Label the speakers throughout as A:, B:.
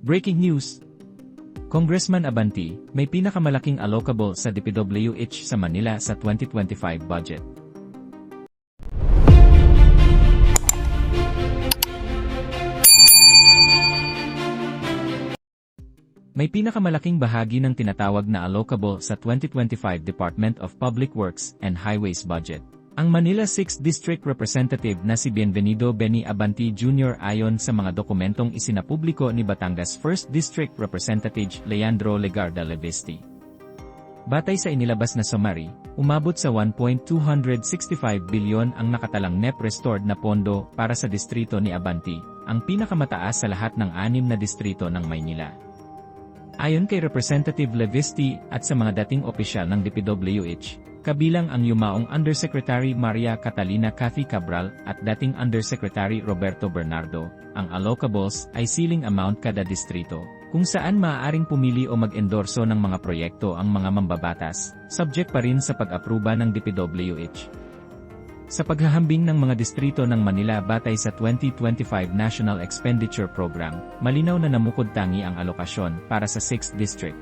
A: Breaking news! Congressman Abanti, may pinakamalaking allocable sa DPWH sa Manila sa 2025 budget. May pinakamalaking bahagi ng tinatawag na allocable sa 2025 Department of Public Works and Highways budget. Ang Manila 6th District Representative na si Bienvenido Benny Abanti Jr. ayon sa mga dokumentong isinapubliko ni Batangas 1st District Representative Leandro Legarda Levesti. Batay sa inilabas na summary, umabot sa 1.265 bilyon ang nakatalang NEP restored na pondo para sa distrito ni Abanti, ang pinakamataas sa lahat ng 6 na distrito ng Maynila. Ayon kay Representative Levesti at sa mga dating opisyal ng DPWH, kabilang ang yumaong Undersecretary Maria Catalina Cathy Cabral at dating Undersecretary Roberto Bernardo, ang allocables ay ceiling amount kada distrito, kung saan maaaring pumili o mag-endorso ng mga proyekto ang mga mambabatas, subject pa rin sa pag-apruba ng DPWH. Sa paghahambing ng mga distrito ng Manila batay sa 2025 National Expenditure Program, malinaw na namukod tangi ang alokasyon para sa 6th District.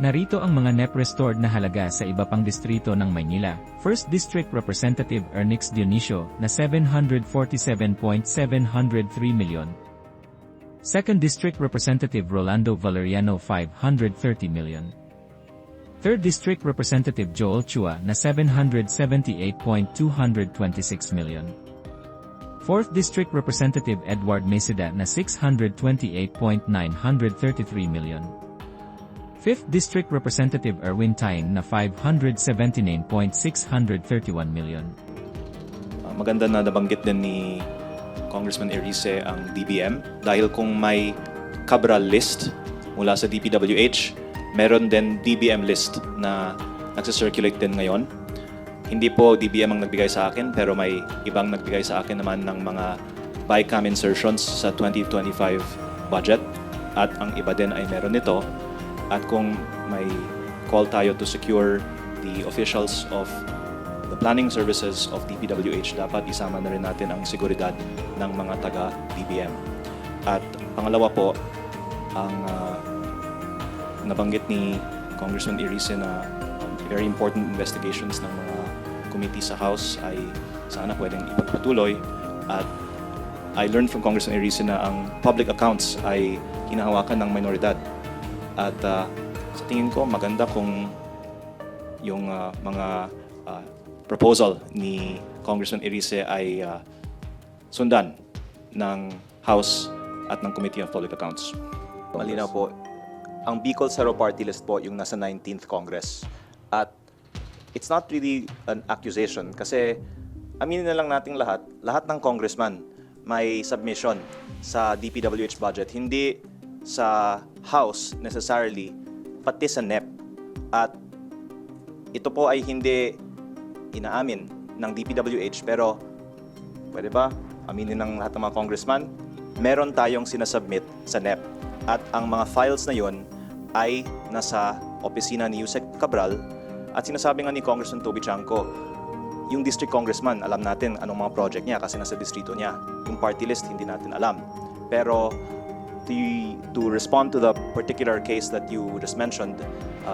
A: Narito ang mga NEP restored na halaga sa iba pang distrito ng Maynila. 1st District Representative Ernix Dionisio na 747.703 million. 2nd District Representative Rolando Valeriano 530 million. 3rd District Representative Joel Chua na 778.226 million. 4th District Representative Edward Mesida na 628.933 million. 5th District Representative Erwin Taing na 579.631 million.
B: Maganda na nabanggit din ni Congressman Erice ang DBM dahil kung may Cabral list mula sa DPWH, meron din DBM list na nagsisirculate din ngayon. Hindi po DBM ang nagbigay sa akin pero may ibang nagbigay sa akin naman ng mga BICAM insertions sa 2025 budget at ang iba din ay meron nito. At kung may call tayo to secure the officials of the planning services of DPWH, dapat isama na rin natin ang seguridad ng mga taga-DBM. At pangalawa po, ang nabanggit ni Congressman Erice na very important investigations ng mga committee sa House ay sana pwedeng ipagpatuloy. At I learned from Congressman Erice na ang public accounts ay hinahawakan ng minoridad. At sa tingin ko, maganda kung yung mga proposal ni Congressman Erice ay sundan ng House at ng Committee on Public Accounts.
C: Malinaw po, ang Bicol Saro Party List po yung nasa 19th Congress. At it's not really an accusation kasi aminin na lang nating lahat ng congressman may submission sa DPWH budget. Hindi sa House necessarily, pati sa NEP. At ito po ay hindi inaamin ng DPWH pero pwede ba aminin ng lahat ng mga congressman? Meron tayong sinasubmit sa NEP at ang mga files na yon ay nasa opisina ni Yusek Cabral at sinasabi nga ni Congressman Toby Chanco, yung district congressman, alam natin anong mga project niya kasi nasa distrito niya. Yung party list, hindi natin alam. Pero to respond to the particular case that you just mentioned,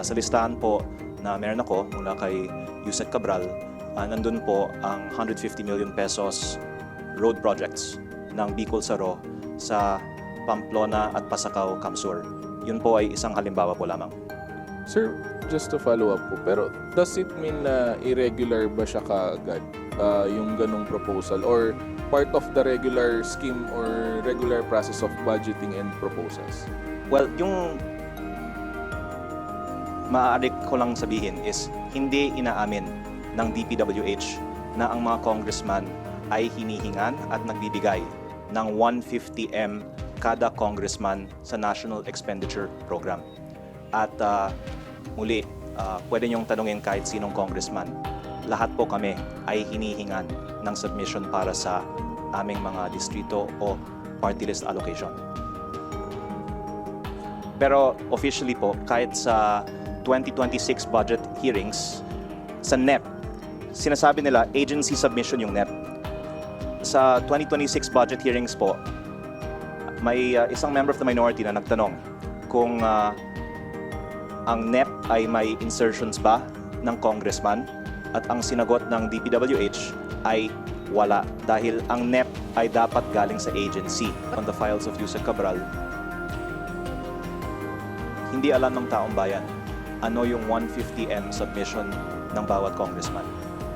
C: sa listahan po na meron ako mula kay Yusek Cabral, nandun po ang 150 million pesos road projects ng Bicol Saro sa Pamplona at Pasacao, Camsur. Yun po ay isang halimbawa po lamang.
D: Sir, just to follow up po, pero does it mean na irregular ba siya kaagad yung ganong proposal or part of the regular scheme or regular process of budgeting and proposals?
C: Well, yung maaari ko lang sabihin is hindi inaamin ng DPWH na ang mga congressman ay hinihingan at nagbibigay ng 150M kada congressman sa National Expenditure Program. At muli, pwede niyong tanungin kahit sinong congressman. Lahat po kami ay hinihingan ng submission para sa aming mga distrito o party list allocation. Pero officially po, kahit sa 2026 budget hearings, sa NEP, sinasabi nila agency submission yung NEP. Sa 2026 budget hearings po, may isang member of the minority na nagtanong kung ang NEP ay may insertions ba ng congressman, at ang sinagot ng DPWH ay wala dahil ang NEP ay dapat galing sa agency. On the files of Yusek Cabral, hindi alam ng taong bayan ano yung 150M submission ng bawat congressman.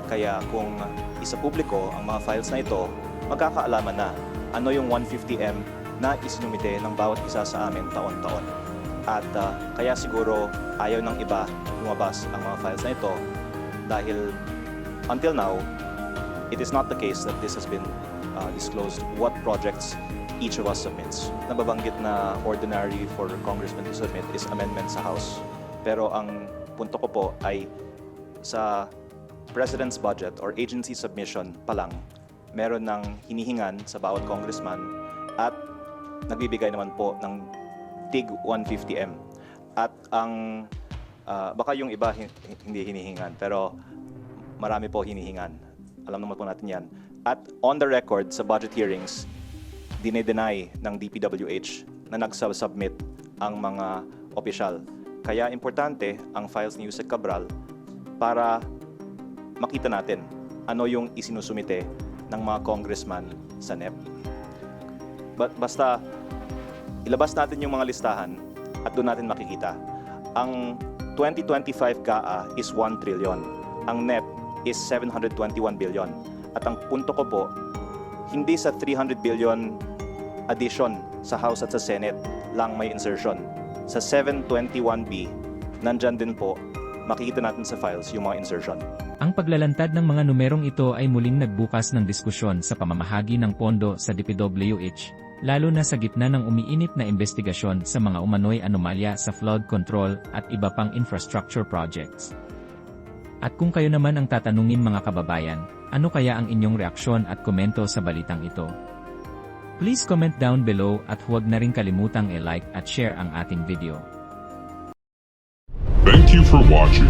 C: Kaya kung isa publiko ang mga files na ito, magkakaalaman na ano yung 150M na isinumite ng bawat isa sa amin taon-taon. At kaya siguro ayaw ng iba lumabas ang mga files na ito dahil until now, it is not the case that this has been disclosed what projects each of us submits. Nababanggit na ordinary for congressman to submit is amendment sa House. Pero ang punto ko po ay sa President's budget or agency submission pa lang, meron ng hinihingan sa bawat congressman at nagbibigay naman po ng TIG 150M. At ang baka yung iba hindi hinihingan, pero marami po hinihingan. Alam naman po natin yan. At on the record sa budget hearings, dinedenay ng DPWH na nagsubmit ang mga opisyal. Kaya importante ang files ni Yusek Cabral para makita natin ano yung isinusumite ng mga congressman sa NEP. Basta ilabas natin yung mga listahan at doon natin makikita. Ang 2025 GAA is 1 trillion. Ang NEP is 721 billion. At ang punto ko po, hindi sa 300 billion addition sa House at sa Senate lang may insertion. Sa 721B, nandyan din po, makikita natin sa files yung mga insertion.
A: Ang paglalantad ng mga numerong ito ay muling nagbukas ng diskusyon sa pamamahagi ng pondo sa DPWH, lalo na sa gitna ng umiinit na investigasyon sa mga umano'y anomalya sa flood control at iba pang infrastructure projects. At kung kayo naman ang tatanungin mga kababayan, ano kaya ang inyong reaksyon at komento sa balitang ito? Please comment down below at huwag na rin kalimutang i-like at share ang ating video.
E: Thank you for watching.